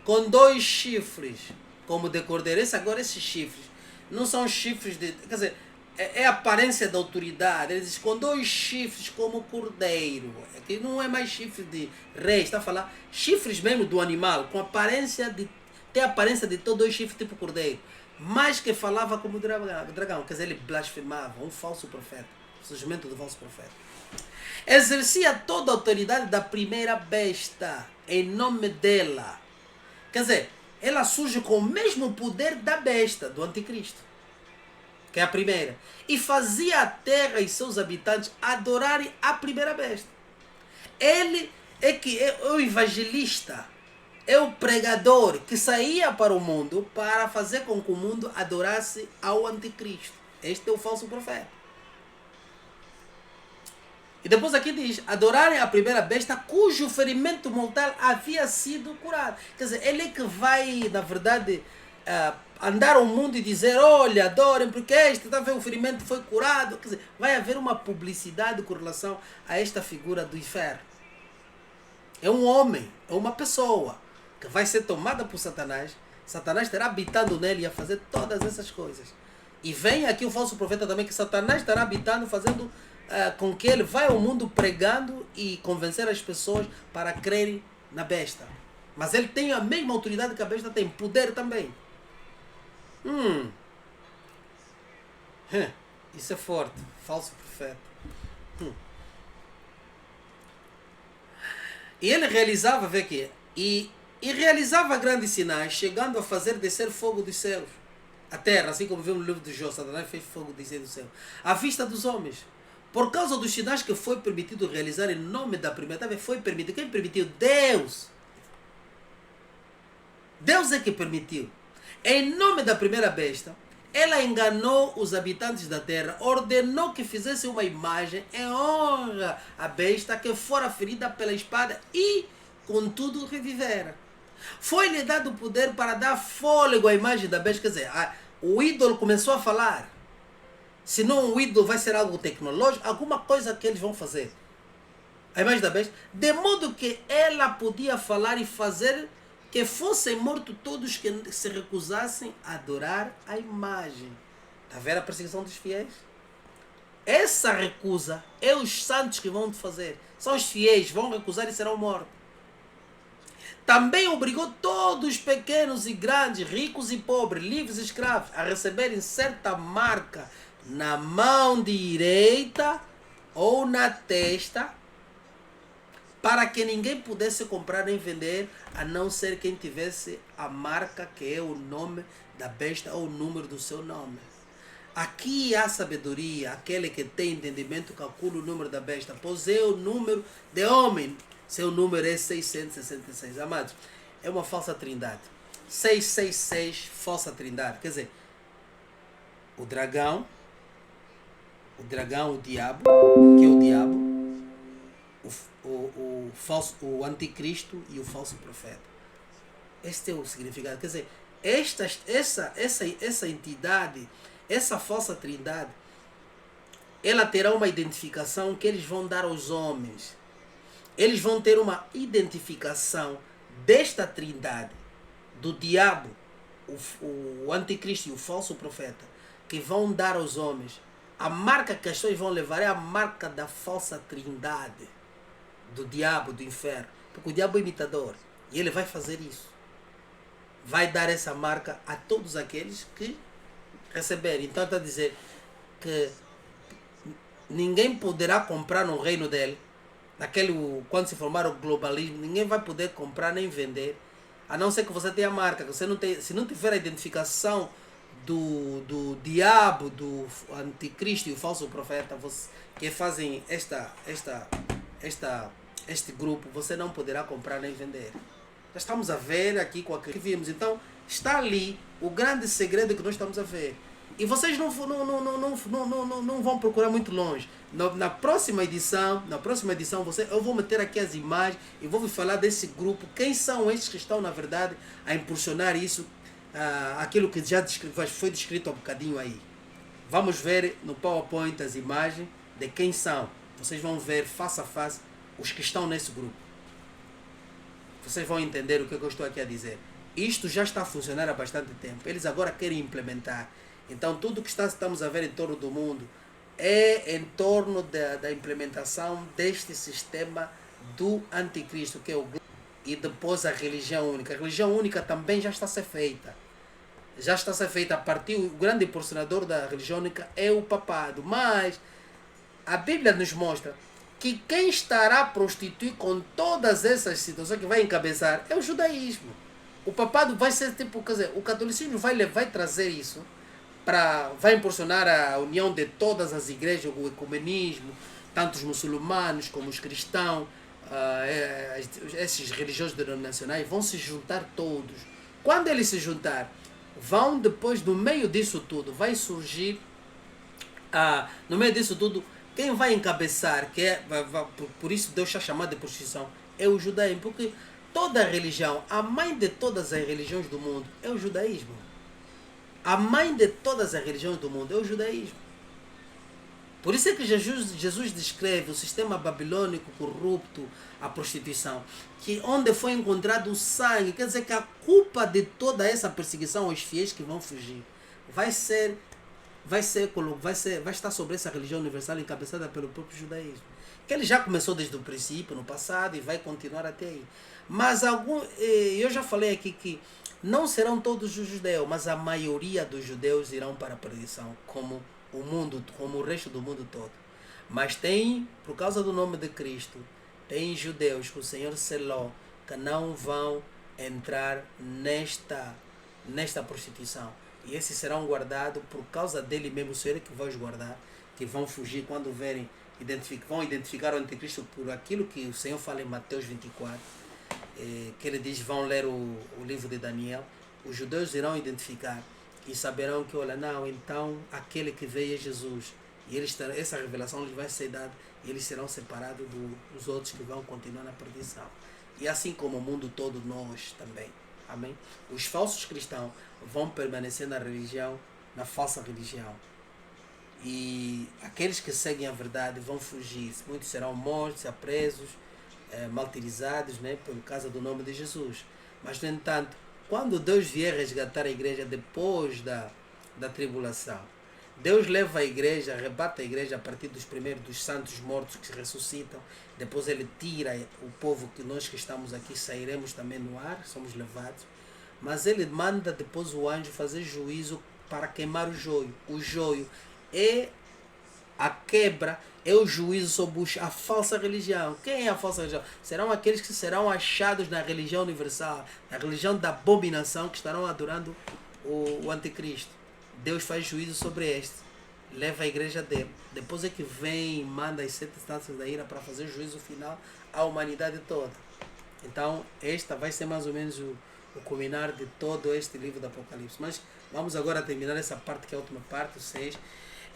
com 2 chifres, como de cordeiro. Esses chifres não são chifres de, quer dizer, é a aparência da autoridade. Ele diz com 2 chifres como cordeiro. Aqui não é mais chifre de rei, está a falar chifres mesmo do animal, com aparência de, tem a aparência de todos 2 chifres tipo cordeiro, mas que falava como dragão, quer dizer, ele blasfemava, um falso profeta, surgimento do falso profeta. Exercia toda a autoridade da primeira besta, em nome dela. Quer dizer, ela surge com o mesmo poder da besta, do anticristo, que é a primeira, e fazia a terra e seus habitantes adorarem a primeira besta. Ele é o evangelista, é o pregador que saía para o mundo para fazer com que o mundo adorasse ao anticristo. Este é o falso profeta. E depois aqui diz, adorarem a primeira besta cujo ferimento mortal havia sido curado. Quer dizer, ele é que vai, na verdade, andar ao mundo e dizer, olha, adorem, porque o ferimento foi curado. Quer dizer, vai haver uma publicidade com relação a esta figura do inferno. É um homem, é uma pessoa que vai ser tomada por Satanás. Satanás estará habitando nele e a fazer todas essas coisas. E vem aqui o falso profeta também, que Satanás estará habitando, fazendo com que ele vai ao mundo pregando e convencer as pessoas para crerem na besta. Mas ele tem a mesma autoridade que a besta tem, poder também. Isso é forte, falso profeta. E ele realizava, vê aqui, e realizava grandes sinais, chegando a fazer descer fogo dos céus. A terra, assim como vemos no livro de Jó, Satanás fez fogo descer do céu, à vista dos homens. Por causa dos sinais que foi permitido realizar em nome da primeira, foi permitido. Quem permitiu? Deus. Deus é que permitiu. Em nome da primeira besta, ela enganou os habitantes da terra, ordenou que fizessem uma imagem em honra à besta que fora ferida pela espada e, contudo, revivera. Foi-lhe dado o poder para dar fôlego à imagem da besta. Quer dizer, o ídolo começou a falar. Se não o ídolo vai ser algo tecnológico, alguma coisa que eles vão fazer. A imagem da besta, de modo que ela podia falar e fazer que fossem mortos todos que se recusassem a adorar a imagem. Está a ver a perseguição dos fiéis? Essa recusa é os santos que vão fazer. São os fiéis, vão recusar e serão mortos. também obrigou todos os pequenos e grandes, ricos e pobres, livres e escravos, a receberem certa marca na mão direita ou na testa, para que ninguém pudesse comprar nem vender, a não ser quem tivesse a marca, que é o nome da besta ou o número do seu nome. Aqui há sabedoria, aquele que tem entendimento calcula o número da besta, pois é o número de homem. Seu número é 666. Amados, é uma falsa trindade. 666, falsa trindade. Quer dizer, o dragão, o diabo, que é o diabo, o anticristo e o falso profeta. Este é o significado. Quer dizer, essa entidade, essa falsa trindade, ela terá uma identificação que eles vão dar aos homens. Eles vão ter uma identificação desta trindade, do diabo, o anticristo e o falso profeta, que vão dar aos homens. A marca que as pessoas vão levar é a marca da falsa trindade, do diabo, do inferno. Porque o diabo é imitador. E ele vai fazer isso. Vai dar essa marca a todos aqueles que receberem. Então está a dizer que ninguém poderá comprar no reino dele. Quando se formar o globalismo, ninguém vai poder comprar nem vender, a não ser que você tenha a marca. Você não tem, se não tiver a identificação do diabo, do anticristo e o falso profeta, que fazem este grupo, você não poderá comprar nem vender. Já estamos a ver aqui com aquilo que vimos. Então, está ali o grande segredo que nós estamos a ver. E vocês não vão procurar muito longe. Na próxima edição, eu vou meter aqui as imagens e vou falar desse grupo. Quem são estes que estão, na verdade, a impulsionar isso, aquilo que já foi descrito há um bocadinho aí. Vamos ver no PowerPoint as imagens de quem são. Vocês vão ver face a face os que estão nesse grupo. Vocês vão entender o que eu estou aqui a dizer. Isto já está a funcionar há bastante tempo. Eles agora querem implementar. Então, tudo que estamos a ver em torno do mundo é em torno da implementação deste sistema do anticristo, que é o grupo. E depois a religião única. A religião única também já está a ser feita. Já está a ser feita a partir... O grande impulsionador da religião única é o papado. Mas a Bíblia nos mostra que quem estará a prostituir com todas essas situações que vai encabeçar é o judaísmo. O papado vai ser tipo... Quer dizer, o catolicismo vai trazer isso, vai impulsionar a união de todas as igrejas, o ecumenismo, tanto os muçulmanos como os cristãos, esses religiosos denominacionais vão se juntar todos. Quando eles se juntar, vão depois, no meio disso tudo, vai surgir, no meio disso tudo, quem vai encabeçar, por isso Deus está chamado de prostituição, é o judaísmo, porque toda religião, a mãe de todas as religiões do mundo é o judaísmo. A mãe de todas as religiões do mundo é o judaísmo. Por isso é que Jesus descreve o sistema babilônico corrupto, a prostituição, que onde foi encontrado o sangue, quer dizer que a culpa de toda essa perseguição aos fiéis que vão fugir vai estar sobre essa religião universal encabeçada pelo próprio judaísmo, que ele já começou desde o princípio, no passado, e vai continuar até aí. Mas eu já falei aqui que não serão todos os judeus, mas a maioria dos judeus irão para a perdição, como o resto do mundo todo. Mas tem, por causa do nome de Cristo, tem judeus que o Senhor selou, que não vão entrar nesta prostituição. E esses serão guardados por causa dele mesmo, o Senhor é que vai os guardar, que vão fugir quando vão identificar o anticristo por aquilo que o Senhor fala em Mateus 24. Que ele diz, vão ler o livro de Daniel, os judeus irão identificar e saberão que, olha, não, então aquele que veio é Jesus, e essa revelação lhes vai ser dada, e eles serão separados dos outros que vão continuar na perdição. E assim como o mundo todo, nós também. Amém? Os falsos cristãos vão permanecer na religião, na falsa religião. E aqueles que seguem a verdade vão fugir. Muitos serão mortos, presos, martirizados, né, por causa do nome de Jesus. Mas, no entanto, quando Deus vier resgatar a igreja depois da tribulação, Deus leva a igreja, arrebata a igreja a partir dos primeiros, dos santos mortos que ressuscitam. Depois ele tira o povo, que nós que estamos aqui sairemos também no ar, somos levados. Mas ele manda depois o anjo fazer juízo para queimar o joio. O joio é a quebra, é o juízo sobre a falsa religião. Quem é a falsa religião? Serão aqueles que serão achados na religião universal, na religião da abominação, que estarão adorando o anticristo. Deus faz juízo sobre este, leva a igreja dele. Depois é que vem e manda as 7 taças da ira para fazer juízo final à humanidade toda. Então, esta vai ser mais ou menos o culminar de todo este livro do Apocalipse. Mas vamos agora terminar essa parte, que é a última parte, o 6.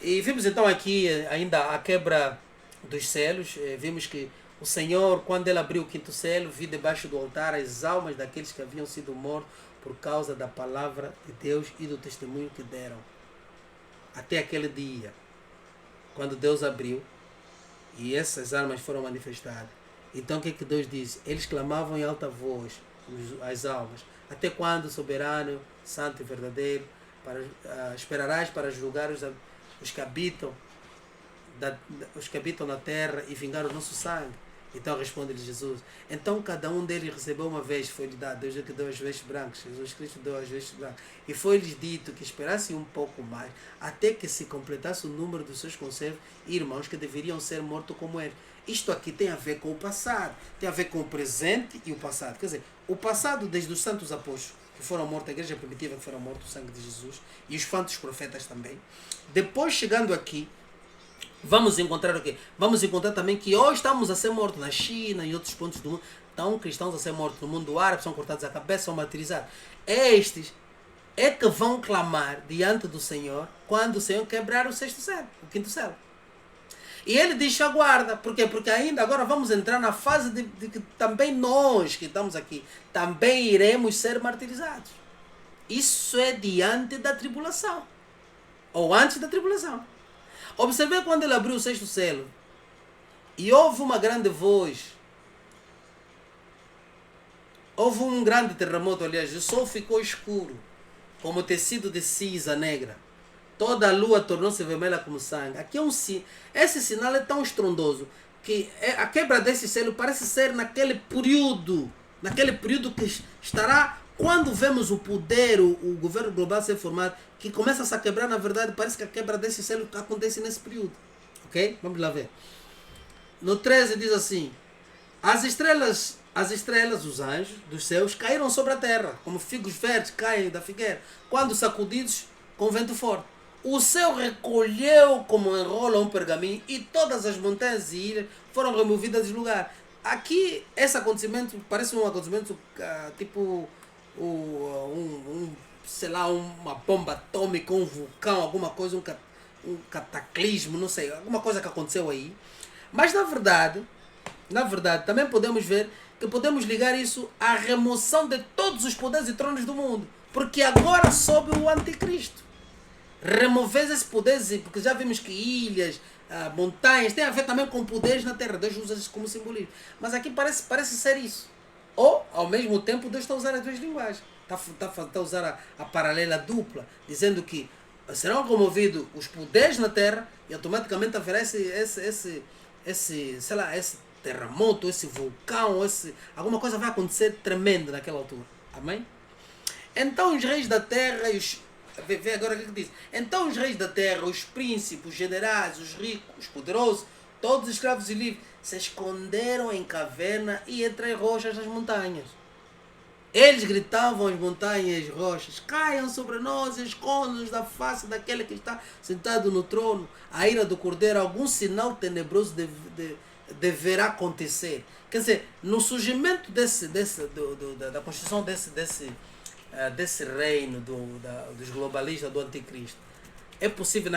E vimos então aqui ainda a quebra dos selos. Vimos que o Senhor, quando ele abriu o 5º selo, viu debaixo do altar as almas daqueles que haviam sido mortos por causa da palavra de Deus e do testemunho que deram. Até aquele dia, quando Deus abriu e essas almas foram manifestadas. Então o que é que Deus disse? Eles clamavam em alta voz, as almas. Até quando, soberano, santo e verdadeiro, esperarás para julgar os que habitam na terra e vingar o nosso sangue? Então responde-lhe Jesus. Então cada um deles recebeu uma vez, foi-lhe dado. Deus que deu as vestes brancas, Jesus Cristo deu as vestes brancas. E foi-lhes dito que esperassem um pouco mais, até que se completasse o número dos seus conservos e irmãos que deveriam ser mortos como eles. Isto aqui tem a ver com o passado, tem a ver com o presente e o passado. Quer dizer, o passado desde os santos apóstolos, que foram mortos, a igreja primitiva que foram mortos, o sangue de Jesus, e os santos profetas também. Depois, chegando aqui, vamos encontrar o quê? Vamos encontrar também que hoje estamos a ser mortos na China e outros pontos do mundo. Estão cristãos a ser mortos no mundo árabe, são cortados a cabeça, são martirizados. Estes é que vão clamar diante do Senhor quando o Senhor quebrar o 6º selo, o 5º selo. E ele diz: aguarda. Por quê? Porque ainda agora vamos entrar na fase de que também nós que estamos aqui, também iremos ser martirizados. Isso é diante da tribulação. Ou antes da tribulação. Observei quando ele abriu o 6º selo. E houve uma grande voz. Houve um grande terremoto, aliás. O sol ficou escuro, como tecido de cinza negra. Toda a lua tornou-se vermelha como sangue. Aqui é esse sinal é tão estrondoso que a quebra desse selo parece ser naquele período que estará quando vemos o poder, o governo global ser formado, que começa a quebrar. Na verdade, parece que a quebra desse selo acontece nesse período. Ok? Vamos lá ver. No 13 diz assim: as estrelas, os anjos dos céus, caíram sobre a terra, como figos verdes caem da figueira, quando sacudidos com vento forte. O céu recolheu como enrola um pergaminho e todas as montanhas e ilhas foram removidas do lugar. Aqui, esse acontecimento parece um acontecimento tipo sei lá, uma bomba atômica, um vulcão, alguma coisa, um cataclismo, não sei, alguma coisa que aconteceu aí. Mas na verdade, também podemos ver que podemos ligar isso à remoção de todos os poderes e tronos do mundo. Porque agora sobe o anticristo. Remover esses poderes, porque já vimos que ilhas, montanhas, tem a ver também com poderes na terra. Deus usa isso como simbolismo. Mas aqui parece ser isso. Ou, ao mesmo tempo, Deus está a usar as duas linguagens. Está a usar a paralela dupla, dizendo que serão removidos os poderes na terra e automaticamente haverá esse terremoto, esse vulcão, alguma coisa vai acontecer tremenda naquela altura. Amém? Então os reis da terra e os... Vê agora o que diz. Então os reis da terra, os príncipes, os generais, os ricos, os poderosos, todos os escravos e livres, se esconderam em caverna e entre as rochas das montanhas. Eles gritavam às montanhas e às rochas: caiam sobre nós e escondam-nos da face daquele que está sentado no trono. A ira do cordeiro, algum sinal tenebroso deverá acontecer. Quer dizer, no surgimento da construção desse reino dos globalistas, do anticristo, é possível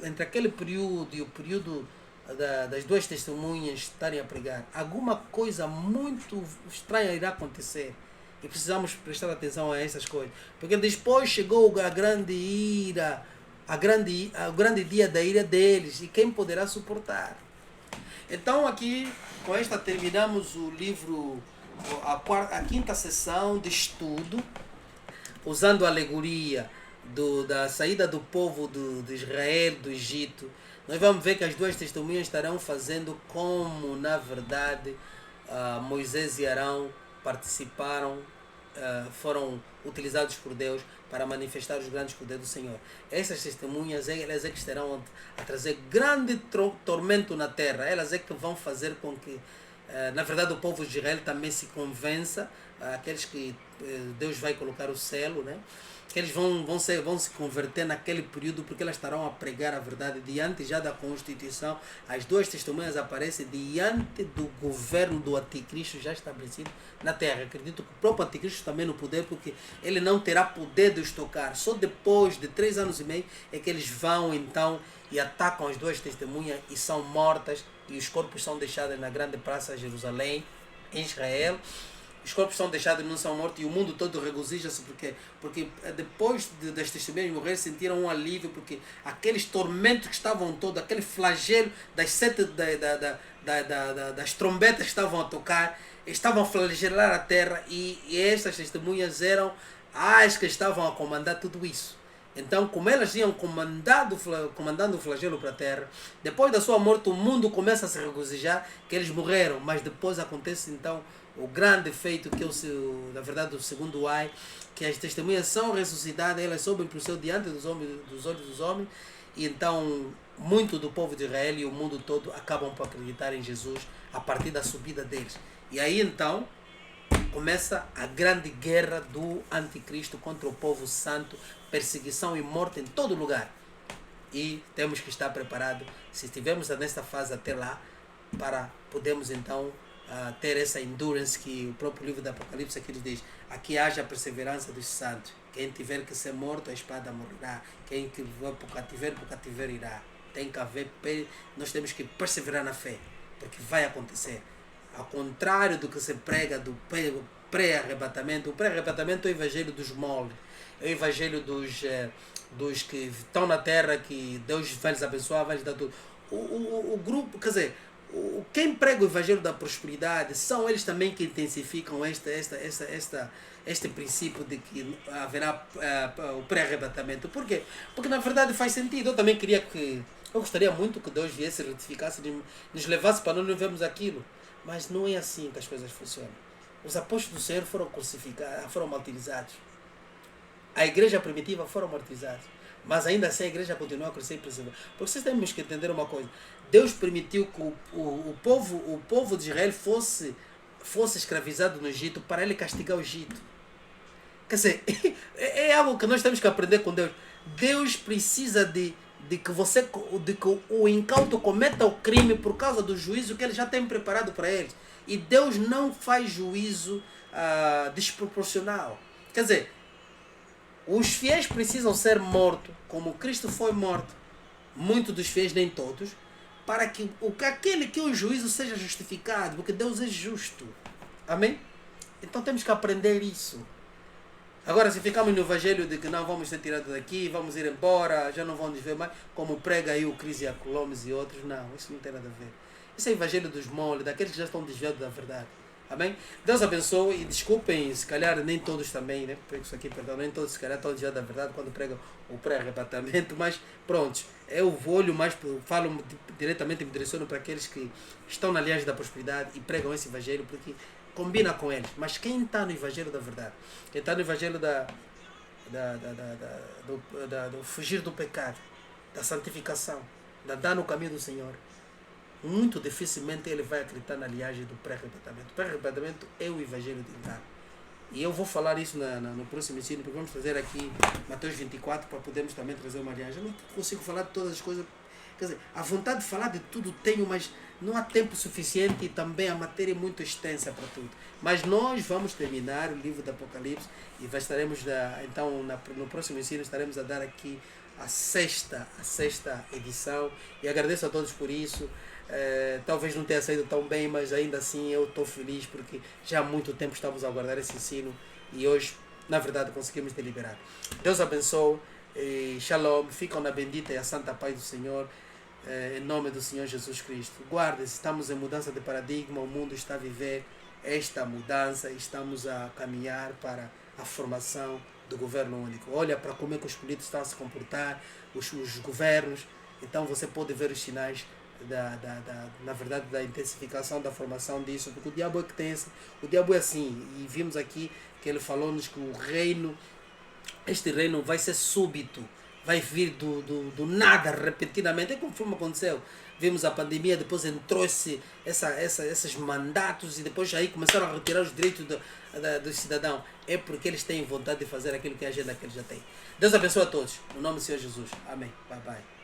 entre aquele período e o período das duas testemunhas estarem a pregar, alguma coisa muito estranha irá acontecer. E precisamos prestar atenção a essas coisas. Porque depois chegou a grande ira, o grande dia da ira deles. E quem poderá suportar? Então aqui, com esta terminamos o livro, a 5ª sessão de estudo, usando a alegoria da saída do povo de Israel, do Egito, nós vamos ver que as duas testemunhas estarão fazendo como, na verdade, Moisés e Arão participaram, foram utilizados por Deus para manifestar os grandes poderes do Senhor. Essas testemunhas, elas é que estarão a trazer grande tormento na terra. Elas é que vão fazer com que, na verdade, o povo de Israel também se convença, aqueles que Deus vai colocar o selo, né? Que eles vão se converter naquele período, porque elas estarão a pregar a verdade diante já da Constituição. As duas testemunhas aparecem diante do governo do anticristo já estabelecido na terra. Acredito que o próprio anticristo também no poder, porque ele não terá poder de os tocar. Só depois de 3 anos e meio é que eles vão então e atacam as duas testemunhas e são mortas, e os corpos são deixados na grande praça de Jerusalém, em Israel. Os corpos são deixados e não são mortos, e o mundo todo regozija-se porque depois das testemunhas morrer sentiram um alívio, porque aqueles tormentos que estavam todos, aquele flagelo das das trombetas que estavam a tocar, estavam a flagelar a terra, e estas testemunhas eram as que estavam a comandar tudo isso. Então, como elas tinham comandando o flagelo para a terra, depois da sua morte o mundo começa a se regozijar que eles morreram, mas depois acontece então o grande feito, que é na verdade o segundo ai, que as testemunhas são ressuscitadas, elas sobem para o céu diante dos olhos dos homens, e então muito do povo de Israel e o mundo todo acabam por acreditar em Jesus a partir da subida deles. E aí então começa a grande guerra do anticristo contra o povo santo, perseguição e morte em todo lugar. E temos que estar preparados, se estivermos nesta fase até lá, para podermos então ter essa endurance que o próprio livro do Apocalipse aqui diz: aqui haja a perseverança dos santos. Quem tiver que ser morto, a espada morrerá. Quem que vai para o cativeiro irá. Tem que haver, nós temos que perseverar na fé, porque vai acontecer. Ao contrário do que se prega do pré-arrebatamento, o pré-arrebatamento é o evangelho dos moles, é o evangelho dos que estão na terra, que Deus vai lhes abençoar, vai lhes dar tudo. O grupo, quer dizer, quem prega o evangelho da prosperidade são eles também que intensificam este princípio de que haverá o pré-arrebatamento. Por quê? Porque na verdade faz sentido. Eu gostaria muito que Deus viesse, retificasse, nos levasse para nós não vermos aquilo. Mas não é assim que as coisas funcionam. Os apóstolos do Senhor foram crucificados, foram martirizados. A igreja primitiva foram martirizados. Mas ainda assim a igreja continua a crescer e perseverar. Porque vocês temos que entender uma coisa. Deus permitiu que o povo de Israel fosse escravizado no Egito para ele castigar o Egito. Quer dizer, é algo que nós temos que aprender com Deus. Deus precisa de que o incauto cometa o crime por causa do juízo que ele já tem preparado para eles. E Deus não faz juízo desproporcional. Quer dizer, os fiéis precisam ser mortos, como Cristo foi morto. Muitos dos fiéis, nem todos, para que o juízo seja justificado, porque Deus é justo. Amém? Então temos que aprender isso. Agora, se ficamos no evangelho de que não vamos ser tirados daqui, vamos ir embora, já não vamos ver mais, como prega aí o Cris Colomes e outros, não, isso não tem nada a ver. Isso é o evangelho dos moles, daqueles que já estão desviados da verdade. Amém? Deus abençoe, e desculpem, se calhar nem todos também, né? Isso aqui, perdão, nem todos se calhar estão desviados da verdade quando pregam o pré-arrebatamento, mas pronto, eu olho mais, falo diretamente, me direciono para aqueles que estão na linhagem da prosperidade e pregam esse evangelho, porque combina com eles. Mas quem está no evangelho da verdade, quem está no evangelho do fugir do pecado, da santificação, de andar no caminho do Senhor, muito dificilmente ele vai acreditar na linhagem do pré-arrebatamento. O pré-arrebatamento é o evangelho de engano. E eu vou falar isso no próximo ensino, porque vamos trazer aqui Mateus 24 para podermos também trazer uma linhagem. Eu não consigo falar de todas as coisas. Quer dizer, a vontade de falar de tudo tenho, mas não há tempo suficiente, e também a matéria é muito extensa para tudo. Mas nós vamos terminar o livro do Apocalipse e estaremos, então, no próximo ensino, estaremos a dar aqui a sexta edição. E agradeço a todos por isso. Talvez não tenha saído tão bem, mas ainda assim eu estou feliz, porque já há muito tempo estamos a aguardar esse ensino e hoje, na verdade, conseguimos deliberar. Deus abençoe. Shalom. Ficam na bendita e a santa paz do Senhor. Em nome do Senhor Jesus Cristo. Guarde-se, estamos em mudança de paradigma, o mundo está a viver esta mudança, estamos a caminhar para a formação do governo único. Olha para como é que os políticos estão a se comportar, os governos. Então você pode ver os sinais na verdade, da intensificação da formação disso, porque o diabo é que tem esse, o diabo é assim, e vimos aqui que ele falou-nos que o reino, este reino vai ser súbito, vai vir do nada, repentinamente, é conforme aconteceu. Vimos a pandemia, depois entrou esses mandatos e depois aí começaram a retirar os direitos do cidadão. É porque eles têm vontade de fazer aquilo que é a agenda que eles já têm. Deus abençoe a todos. No nome do Senhor Jesus. Amém. Bye bye.